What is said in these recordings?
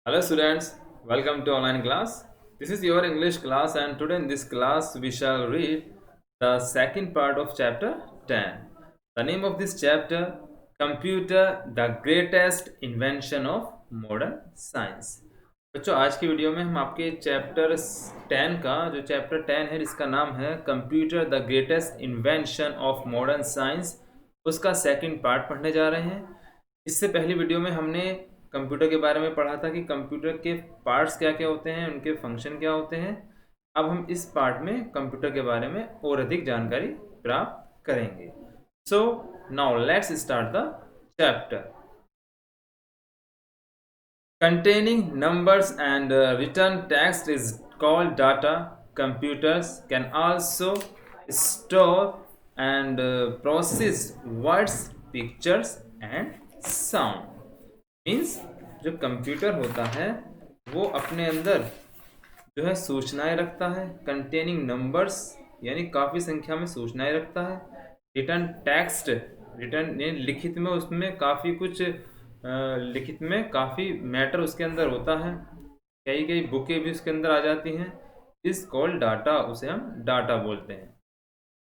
Hello students, welcome to online class. This is your English class and today in this class we shall read the second part of chapter 10. The name of this chapter, Computer, the greatest invention of modern science. बच्चों आज की video में हम आपके chapter 10 का जो chapter 10 है जिसका नाम है computer the greatest invention of modern science उसका सेकंड पार्ट पढ़ने जा रहे हैं। इससे पहली वीडियो में हमने कंप्यूटर के बारे में पढ़ा था कि कंप्यूटर के पार्ट्स क्या क्या होते हैं, उनके फंक्शन क्या होते हैं। अब हम इस पार्ट में कंप्यूटर के बारे में और अधिक जानकारी प्राप्त करेंगे। So now let's start the chapter. Containing numbers and written text is called data. Computers can also store and process words, pictures and sound. Means जो कंप्यूटर होता है वो अपने अंदर जो है सूचनाएं रखता है। कंटेनिंग नंबर्स यानी काफ़ी संख्या में सूचनाएं रखता है। रिटर्न टेक्स्ट, रिटर्न लिखित में उसमें काफ़ी कुछ लिखित में काफ़ी मैटर उसके अंदर होता है। कई कई बुकें भी उसके अंदर आ जाती हैं। इस कॉल्ड डाटा, उसे हम डाटा बोलते हैं।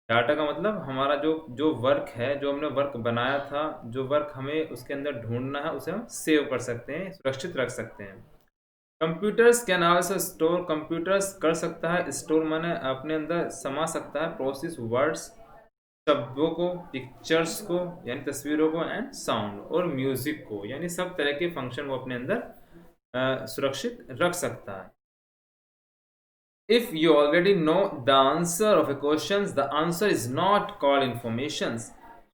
डाटा का मतलब हमारा जो वर्क है, जो हमने वर्क बनाया था, जो वर्क हमें उसके अंदर ढूंढना है, उसे हम सेव कर सकते हैं, सुरक्षित रख सकते हैं। Computers can also store, computers कर सकता है स्टोर, माने अपने अंदर समा सकता है, प्रोसेस वर्ड्स, शब्दों को, पिक्चर्स को यानी तस्वीरों को, एंड साउंड और म्यूजिक को, यानी सब तरह के फंक्शन वो अपने अंदर सुरक्षित रख सकता है। If you already know the answer of a question, the answer is not called information.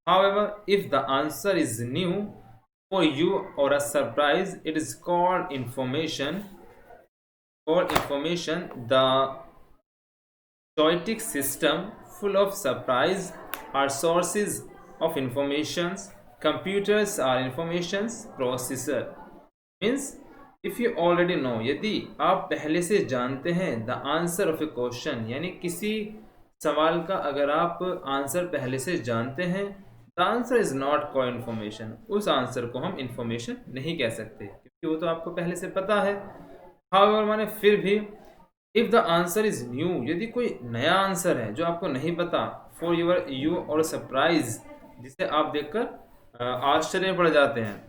However, if the answer is new for you or a surprise, it is called information. The chaotic system full of surprise are sources of information. Computers are information processor. Means if you already know, यदि आप पहले से जानते हैं the answer of A question, यानी किसी सवाल का अगर आप आंसर पहले से जानते हैं, the answer is not called information, उस आंसर को हम इन्फॉर्मेशन नहीं कह सकते क्योंकि वो तो आपको पहले से पता है। हाउएवर माने फिर भी, if the answer is new, यदि कोई नया आंसर है जो आपको नहीं पता, फॉर यू और सरप्राइज, जिसे आप देखकर आश्चर्य पड़ जाते हैं,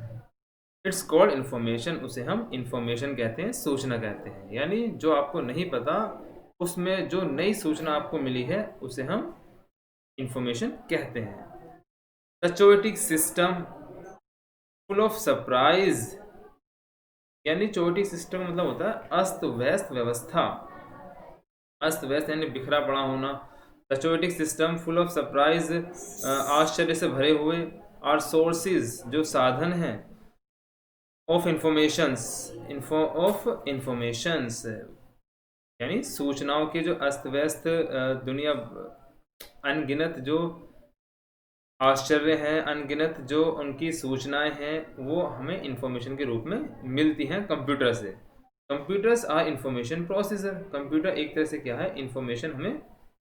इट्स कॉल्ड इन्फॉर्मेशन, उसे हम इन्फॉर्मेशन कहते हैं, सूचना कहते हैं। यानी जो आपको नहीं पता, उसमें जो नई सूचना आपको मिली है, उसे हम इन्फॉर्मेशन कहते हैं। The chaotic system full of surprise, यानी चोटिक सिस्टम मतलब होता है अस्त व्यस्त व्यवस्था। अस्त व्यस्त यानी बिखरा पड़ा होना। The chaotic system full of surprise, आश्चर्य से भरे हुए। और सोर्सेज, जो साधन हैं, ऑफ इंफॉर्मेशंस यानी सूचनाओं के जो अस्त व्यस्त दुनिया, अनगिनत जो आश्चर्य हैं, अनगिनत जो उनकी सूचनाएं हैं, वो हमें इंफॉर्मेशन के रूप में मिलती हैं कंप्यूटर से। Computers are information processor, computer एक तरह से क्या है, इंफॉर्मेशन हमें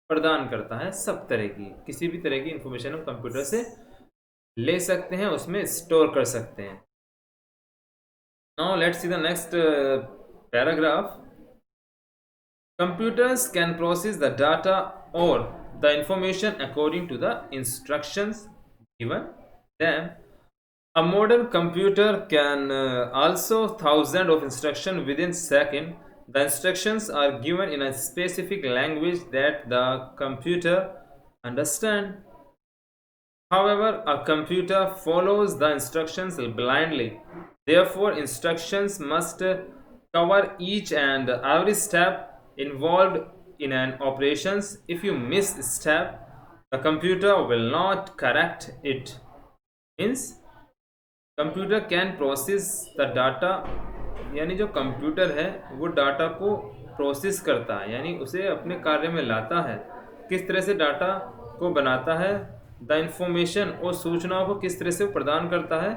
प्रदान करता है। सब तरह की, किसी भी तरह की इंफॉर्मेशन हम कंप्यूटर से ले सकते हैं, उसमें स्टोर कर सकते हैं। Now let's see the next paragraph. Computers can process the data or the information according to the instructions given them. A modern computer can also thousands of instructions within second. The instructions are given in a specific language that the computer understand. However, a computer follows the instructions blindly. Therefore, instructions must cover each and every step involved in an operations. If you miss a step, the computer will not correct it. Means computer can process the data, यानी जो computer है वो data को process करता है, यानी उसे अपने कार्य में लाता है। किस तरह से डाटा को बनाता है, द इंफॉर्मेशन, और सूचनाओं को किस तरह से प्रदान करता है,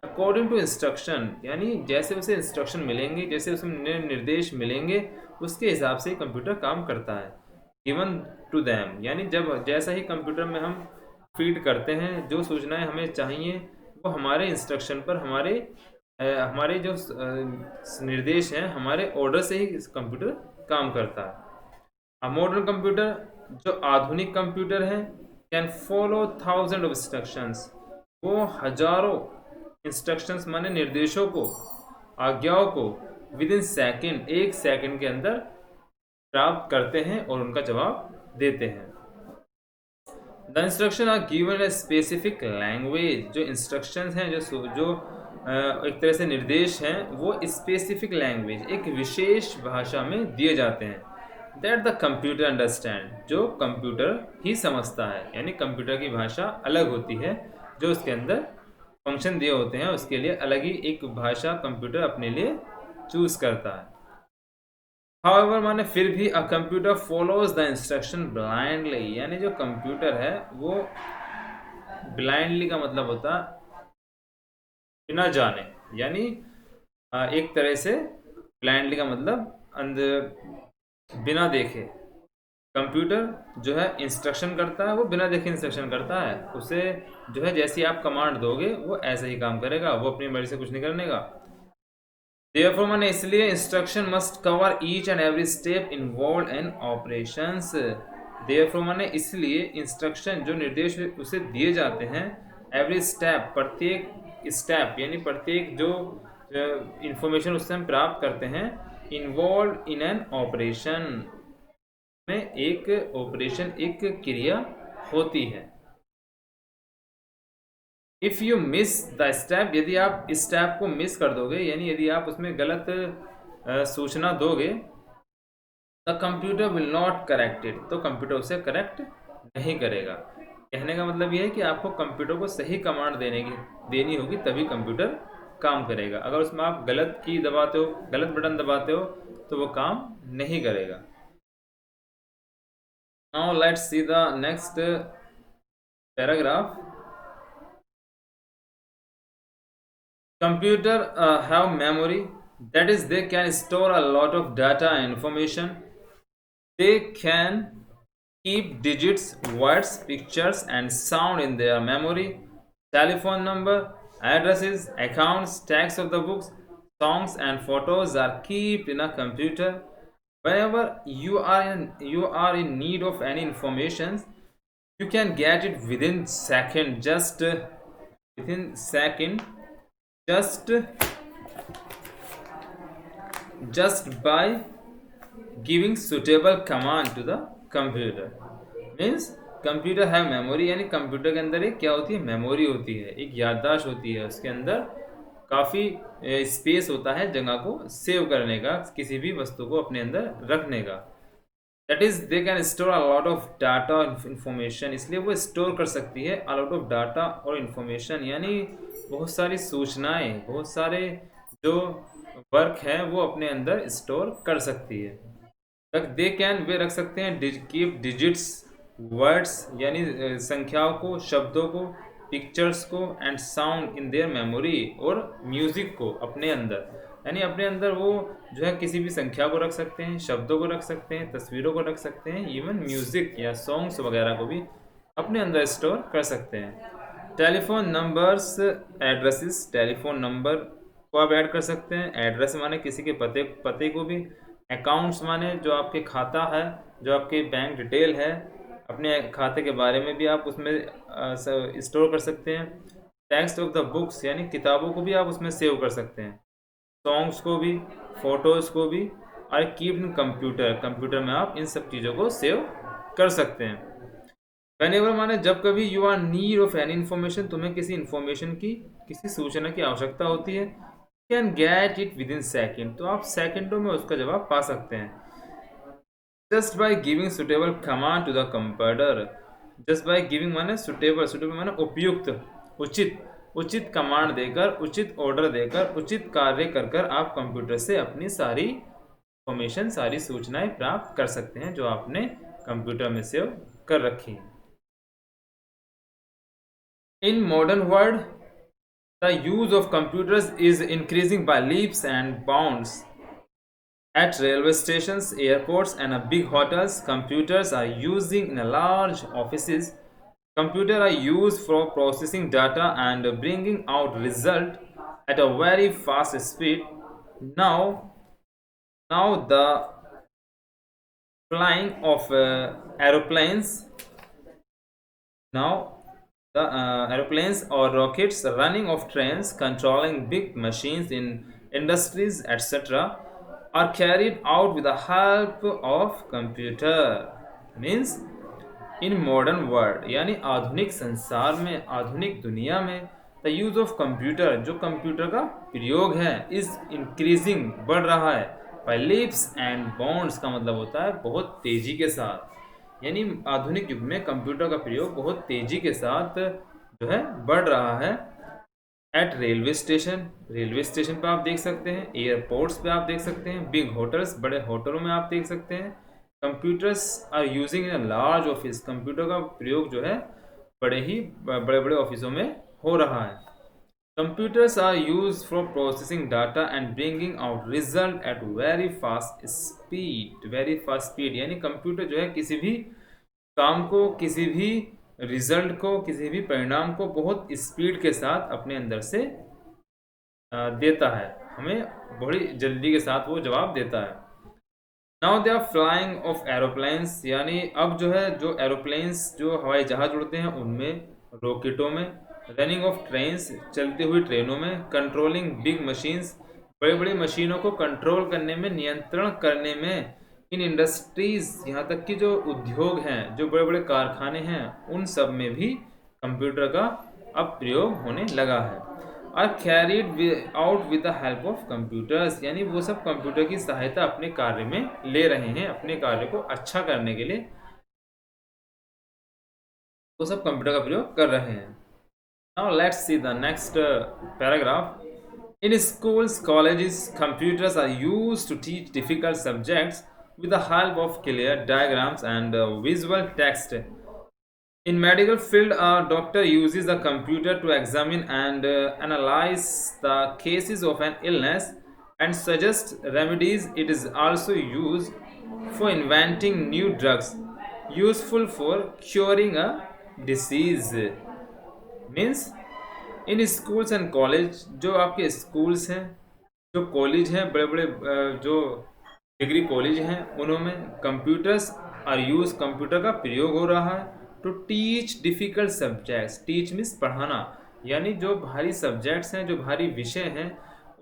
अकॉर्डिंग टू इंस्ट्रक्शन, यानी जैसे उसे इंस्ट्रक्शन मिलेंगे, जैसे उसे निर्देश मिलेंगे, उसके हिसाब से कंप्यूटर काम करता है। गिवन टू दैम, यानी जब जैसा ही कंप्यूटर में हम फीड करते हैं, जो सूचनाएं हमें चाहिए वो हमारे इंस्ट्रक्शन पर, हमारे हमारे जो निर्देश हैं हमारे ऑर्डर से ही कंप्यूटर काम करता है। A modern computer जो आधुनिक कंप्यूटर है can follow thousand of instructions, वो हजारों इंस्ट्रक्शंस माने निर्देशों को, आज्ञाओं को विद इन सेकेंड, एक सेकंड के अंदर प्राप्त करते हैं और उनका जवाब देते हैं। The instruction are given a specific language, जो इंस्ट्रक्शंस हैं जो एक तरह से निर्देश हैं वो स्पेसिफिक लैंग्वेज, एक विशेष भाषा में दिए जाते हैं। दैट द कंप्यूटर अंडरस्टैंड, जो कंप्यूटर ही समझता है, यानी कंप्यूटर की भाषा अलग होती है, जो उसके अंदर फंक्शन दिए होते हैं उसके लिए अलग ही एक भाषा कंप्यूटर अपने लिए चूज करता है। हाउएवर माने फिर भी a computer follows the instruction blindly, यानी जो कंप्यूटर है वो ब्लाइंडली का मतलब होता है बिना जाने, यानी एक तरह से ब्लाइंडली का मतलब अंदर बिना देखे। कंप्यूटर जो है इंस्ट्रक्शन करता है, वो बिना देखे इंस्ट्रक्शन करता है, उसे जो है जैसी आप कमांड दोगे वो ऐसे ही काम करेगा, वो अपनी मर्जी से कुछ नहीं करने का। देयरफॉर माने इसलिए instruction must cover each and every step involve in operations. Therefore माने इसलिए इंस्ट्रक्शन जो निर्देश उसे दिए जाते हैं, एवरी स्टेप प्रत्येक स्टेप यानी प्रत्येक जो इंफॉर्मेशन उससे हम प्राप्त करते हैं, इन्वॉल्व इन एन ऑपरेशन में एक ऑपरेशन एक क्रिया होती है। If you miss the step, यदि आप इस स्टेप को मिस कर दोगे, यानी यदि आप उसमें गलत सूचना दोगे, the computer will not correct it, तो कंप्यूटर उसे करेक्ट नहीं करेगा। कहने का मतलब यह है कि आपको कंप्यूटर को सही कमांड देनी होगी, तभी कंप्यूटर काम करेगा। अगर उसमें आप गलत की दबाते हो, गलत बटन दबाते हो, तो वो काम नहीं करेगा। Now let's see the next paragraph. Computer have memory, that is they can store a lot of data and information. They can keep digits, words, pictures and sound in their memory. Telephone number, addresses, accounts, tags of the books, songs and photos are kept in a computer. Whenever you are in need of any information, you can get it within second, just by giving suitable command to the computer. Means computer है memory, यानी computer के अंदर एक क्या होती है, memory होती है, एक याददाश्त होती है, उसके अंदर काफ़ी स्पेस होता है जगह को सेव करने का, किसी भी वस्तु को अपने अंदर रखने का। That is they can store a lot of data और इन्फॉर्मेशन, इसलिए वो स्टोर कर सकती है अ लॉट ऑफ डाटा और इन्फॉर्मेशन, यानी बहुत सारी सूचनाएं, बहुत सारे जो वर्क है वो अपने अंदर स्टोर कर सकती है। दे कैन वे रख सकते हैं कीप डिजिट्स, वर्ड्स यानी संख्याओं को, शब्दों को, पिक्चर्स को and sound in their memory, और म्यूजिक को अपने अंदर, यानी अपने अंदर वो जो है किसी भी संख्या को रख सकते हैं, शब्दों को रख सकते हैं, तस्वीरों को रख सकते हैं, इवन म्यूजिक या सॉन्ग्स वगैरह को भी अपने अंदर स्टोर कर सकते हैं। Telephone numbers, addresses, telephone number को आप ऐड कर सकते हैं, एड्रेस माने किसी के पते को भी, अकाउंट्स माने जो आपके खाता है, जो आपके बैंक डिटेल है, अपने खाते के बारे में भी आप उसमें स्टोर कर सकते हैं। टेक्स्ट ऑफ द बुक्स यानी किताबों को भी आप उसमें सेव कर सकते हैं, सॉन्ग्स को भी, फोटोज़ को भी, और कीप इन कंप्यूटर में आप इन सब चीज़ों को सेव कर सकते हैं। Whenever माने जब कभी you are need of any information, तुम्हें किसी इन्फॉर्मेशन की, किसी सूचना की आवश्यकता होती है, can get it within second, तो आप सेकेंडों में उसका जवाब पा सकते हैं। Just by giving suitable command to the computer, just by giving माने सुटेबल माने उपयुक्त, उचित कमांड देकर, उचित ऑर्डर देकर, उचित कार्य कर आप कंप्यूटर से अपनी सारी इंफॉर्मेशन, सारी सूचनाएं प्राप्त कर सकते हैं जो आपने कंप्यूटर में सेव कर रखी हैं। In modern world, the use of computers is increasing by leaps and bounds. At railway stations, airports, and big hotels, computers are using in large offices. Computers are used for processing data and bringing out result. at a very fast speed. Now the flying of aeroplanes now the aeroplanes or rockets, running of trains, controlling big machines in industries, etc., are carried out with the help of computer. Means in modern world यानी आधुनिक संसार में, आधुनिक दुनिया में, the use of computer, जो computer का प्रयोग है, इज इंक्रीजिंग, बढ़ रहा है, बाय लीप्स एंड बाउंड्स, का मतलब होता है बहुत तेजी के साथ। यानी आधुनिक युग में कंप्यूटर का प्रयोग बहुत तेजी के साथ जो है बढ़ रहा है। Eight railway station, railway station पे आप देख सकते हैं, एयरपोर्ट्स पे आप देख सकते हैं, बिग होटल्स, बड़े होटलों में आप देख सकते हैं। Computers are using in a large office, computer का प्रयोग जो है बड़े बड़े ऑफिसों में हो रहा है। Computers are use for processing data and bringing out result at very fast speed, very fast speed, यानी कंप्यूटर जो है किसी भी काम को, किसी भी रिजल्ट को, किसी भी परिणाम को बहुत स्पीड के साथ अपने अंदर से देता है, हमें बड़ी जल्दी के साथ वो जवाब देता है। Now they are flying of aeroplanes, यानी अब जो है जो एरोप्लेन्स, जो हवाई जहाज उड़ते हैं उनमें, रॉकेटों में, रनिंग ऑफ ट्रेन्स, चलती हुई ट्रेनों में, कंट्रोलिंग बिग मशीन्स, बड़ी बड़ी मशीनों को कंट्रोल करने में, नियंत्रण करने में, इन इंडस्ट्रीज, यहाँ तक कि जो उद्योग हैं, जो बड़े बड़े कारखाने हैं, उन सब में भी कंप्यूटर का अब प्रयोग होने लगा है। Are carried out with the help of computers, यानी वो सब कंप्यूटर की सहायता अपने कार्य में ले रहे हैं, अपने कार्य को अच्छा करने के लिए वो सब कंप्यूटर का प्रयोग कर रहे हैं। Now let's see the next paragraph. In schools colleges computers are used to teach difficult subjects with the help of clear diagrams and visual text. In medical field, a doctor uses a computer to examine and analyze the cases of an illness and suggest remedies. It is also used for inventing new drugs useful for curing a disease. Means in schools and college, जो आपके schools हैं, जो college हैं, बड़े बड़े जो degree college हैं, उनमें कंप्यूटर्स आर यूज, कंप्यूटर का प्रयोग हो रहा है to teach difficult subjects. Teach means पढ़ाना, यानी जो भारी सब्जेक्ट्स हैं, जो भारी विषय हैं,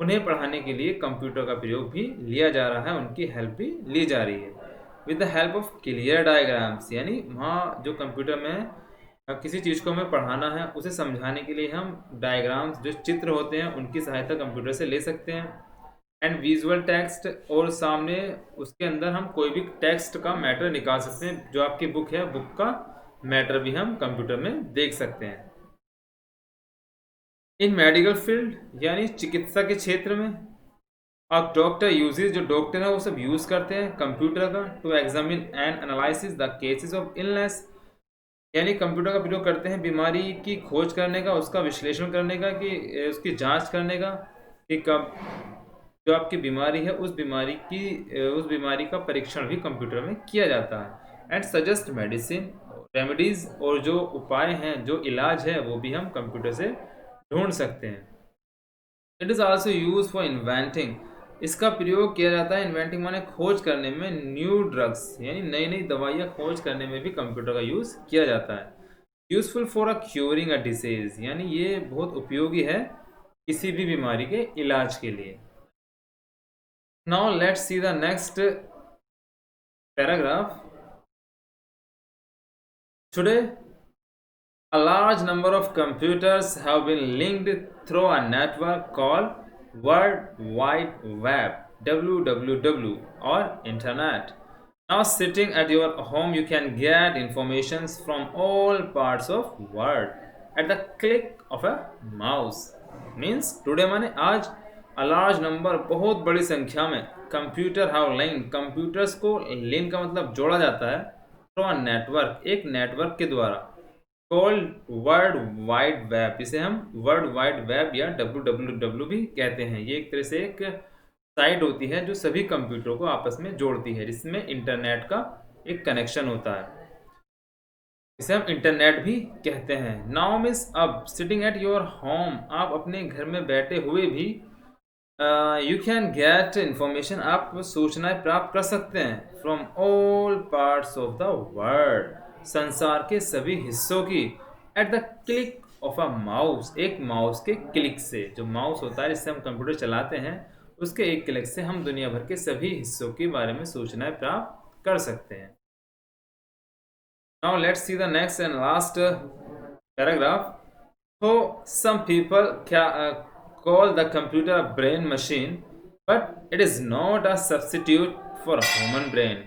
उन्हें पढ़ाने के लिए कंप्यूटर का प्रयोग भी लिया जा रहा है, उनकी हेल्प भी ली जा रही है। With the help of clear diagrams, यानी वहाँ जो कंप्यूटर में किसी चीज़ को हमें पढ़ाना है, उसे समझाने के लिए हम डायग्राम्स, जो चित्र होते हैं, उनकी सहायता कंप्यूटर से ले सकते हैं। एंड विजुअल टेक्स्ट, और सामने उसके अंदर हम कोई भी टेक्स्ट का मैटर निकाल सकते हैं, जो आपकी बुक है, बुक का मैटर भी हम कंप्यूटर में देख सकते हैं। इन मेडिकल फील्ड, यानी चिकित्सा के क्षेत्र में, अब डॉक्टर यूजेज, जो डॉक्टर है वो सब यूज़ करते हैं कंप्यूटर का to examine and analysis the cases of illness, यानी कंप्यूटर का प्रयोग करते हैं बीमारी की खोज करने का, उसका विश्लेषण करने का, कि उसकी जांच करने का, कि कब जो आपकी बीमारी है, उस बीमारी का परीक्षण भी कंप्यूटर में किया जाता है। एंड सजेस्ट मेडिसिन रेमेडीज, और जो उपाय हैं, जो इलाज है, वो भी हम कंप्यूटर से ढूंढ सकते हैं। It is also use for inventing, इसका प्रयोग किया जाता है, इन्वेंटिंग माने खोज करने में, न्यू ड्रग्स, यानी नई नई दवाइयाँ खोज करने में भी कंप्यूटर का यूज़ किया जाता है। Useful for a curing a disease, यानी ये बहुत उपयोगी है किसी भी बीमारी के इलाज के लिए। Now let's see the next paragraph. Today a large number of computers have been linked through a network called World Wide Web, WWW, or Internet. Now sitting at your home, you can get information from all parts of world at the click of a mouse. Means today माने आज, a large number, बहुत बड़ी संख्या में, computer have linked, computers को link का मतलब जोड़ा जाता है, through a network, एक नेटवर्क के द्वारा, कॉल्ड वर्ल्ड वाइड वेब, इसे हम वर्ल्ड वाइड वेब या WWW भी कहते हैं। ये एक तरह से एक साइट होती है जो सभी कंप्यूटरों को आपस में जोड़ती है, जिसमें इंटरनेट का एक कनेक्शन होता है। इसे हम इंटरनेट भी कहते हैं। नाउ मिस अब सिटिंग एट योर होम, आप अपने घर में बैठे हुए भी यू कैन गेट इंफॉर्मेशन, आप सूचनाएं प्राप्त कर सकते हैं from all parts of the world, संसार के सभी हिस्सों की, at the click of a mouse, एक माउस के क्लिक से। जो माउस होता है जिससे हम कंप्यूटर चलाते हैं, उसके एक क्लिक से हम दुनिया भर के सभी हिस्सों के बारे में सूचनाएं प्राप्त कर सकते हैं। Now let's see the next and last paragraph. So some people call the computer a brain machine, but it is not a substitute for a human brain.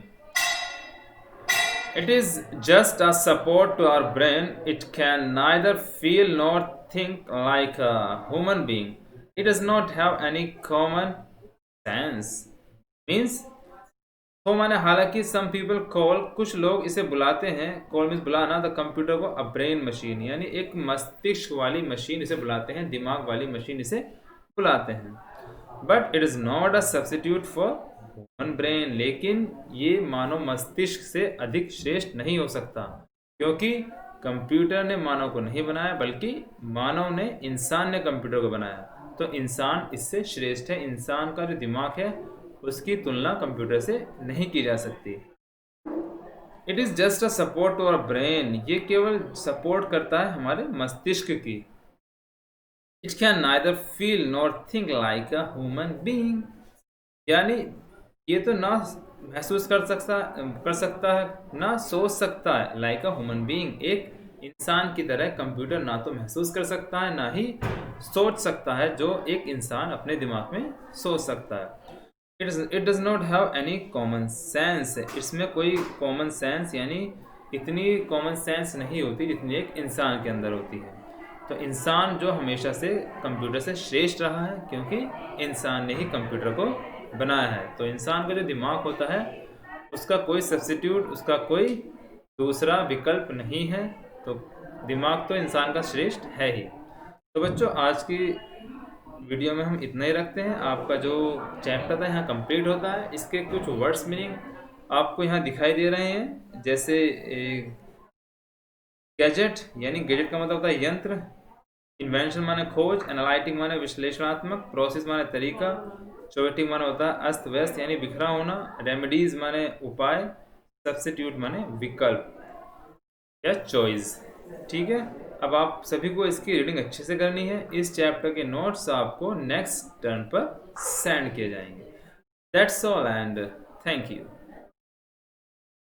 It is just a support to our brain. It can neither feel nor think like a human being. It does not have any common sense. Means तो माने हालांकि some people call, कुछ लोग इसे बुलाते हैं, call means बुलाना, the computer को अ ब्रेन मशीन, यानी एक मस्तिष्क वाली मशीन इसे बुलाते हैं, दिमाग वाली मशीन इसे बुलाते हैं। But it is not a substitute for human brain, लेकिन ये मानव मस्तिष्क से अधिक श्रेष्ठ नहीं हो सकता, क्योंकि कंप्यूटर ने मानव को नहीं बनाया, बल्कि मानव ने, इंसान ने कंप्यूटर को बनाया। तो इंसान इससे श्रेष्ठ है। इंसान का जो दिमाग है उसकी तुलना कंप्यूटर से नहीं की जा सकती। It is just a support to our brain, ये केवल सपोर्ट करता है हमारे मस्तिष्क की। It can neither feel nor think like a human being, यानी ये तो ना महसूस कर सकता है, ना सोच सकता है, लाइक अ ह्यूमन बीइंग, एक इंसान की तरह कंप्यूटर ना तो महसूस कर सकता है, ना ही सोच सकता है जो एक इंसान अपने दिमाग में सोच सकता है। It does not have any common sense, इसमें कोई कॉमन सेंस यानी इतनी कॉमन सेंस नहीं होती जितनी एक इंसान के अंदर होती है। तो इंसान जो हमेशा से कंप्यूटर से श्रेष्ठ रहा है, क्योंकि इंसान ने ही कंप्यूटर को बनाया है। तो इंसान का जो दिमाग होता है उसका कोई सब्स्टिट्यूट, उसका कोई दूसरा विकल्प नहीं है। तो दिमाग तो इंसान का श्रेष्ठ है ही। तो बच्चों, आज की वीडियो में हम इतना ही रखते हैं। आपका जो चैप्टर था यहाँ कंप्लीट होता है। इसके कुछ वर्ड्स मीनिंग आपको यहाँ दिखाई दे रहे हैं, जैसे गैजेट, यानी गैजेट का मतलब होता है यंत्र, इन्वेंशन माने खोज, एनालिटिक माने विश्लेषणात्मक, प्रोसेस माने तरीका, चोटिक माने होता है अस्त व्यस्त यानी बिखरा होना, रेमेडीज माने उपाय, सब्स्टिट्यूट माने विकल्प या चॉइस। ठीक है, अब आप सभी को इसकी रीडिंग अच्छे से करनी है। इस चैप्टर के नोट्स आपको नेक्स्ट टर्न पर सेंड किए जाएंगे। That's all and thank you.